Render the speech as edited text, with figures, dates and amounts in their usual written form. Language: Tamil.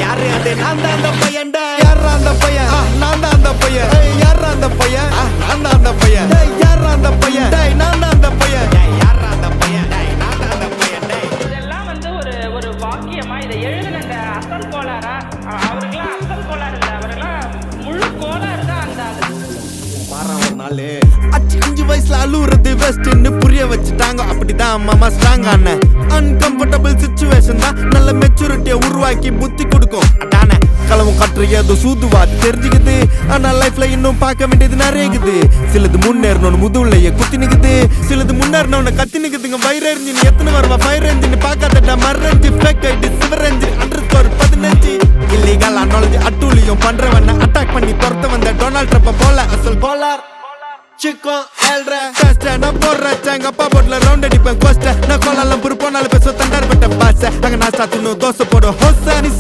யாரு அது நான் தான் அந்த பையன்டா யாரா அந்த பையன் நான் தான் அந்த பையன் யாரா அந்த பையன் நான் தான் அந்த பையன் யாரா அந்த பையன் நான் தான் அந்த பையன் யாரா அந்த பையன் நான் தான் அந்த பையன் இதெல்லாம் வந்து ஒரு வாக்கியமா இதை எழுதின அந்த அசல் கோளாரா அவருக்கெல்லாம் அசல் கோளாறு இல்லை அவரெல்லாம் முழு கோளாறு தான் அந்த ஆளு அச்சு 5 வயசுல அழுவுறது வெஸ்ட்னு புரிய வச்சுட்டாங்க அப்படிதான் மாமா ஸ்ட்ராங் ஆன அன்கம்ஃபர்டபிள் சிச்சுவேஷன் தான் நல்ல மெச்சூரிட்டியை உருவாக்கி புத்தி கொடுக்கும் அதானே களவும் கற்று ஏதோ சூதுவாது தெரிஞ்சுக்குது ஆனா லைஃப்ல இன்னும் பார்க்க வேண்டியது நிறையக்குது சிலது முன்னேறணும்னு முதுகுலையே குத்தி நிக்குது சிலது முன்னேறணும்னு கத்தி நிக்குதுங்க ஃபயர் என்ஜின் எத்தனை வருவா ஃபயர் என்ஜின் பார்க்காதடா மர்ரஞ்சி ஃபேக் ஐடி சிவரஞ்சி _15 இல்லீகல் நாலேஜ் அட்டூழியம் பண்றவன அட்டாக் பண்ணி துரத்த வந்த டொனால்ட் ட்ரம்ப் போல அசல் போலார் Chico el resta நான் போடுறேன் எங்க அப்பா போட்ல ரவுண்ட் அடிப்பேன் கோஸ்ட நான் கோலாலம் புரு போனாலும் பேச தண்டார் பட்ட பாச நாங்க நாஸ்டா தின்னு தோசை போடும் ஹோசா நீ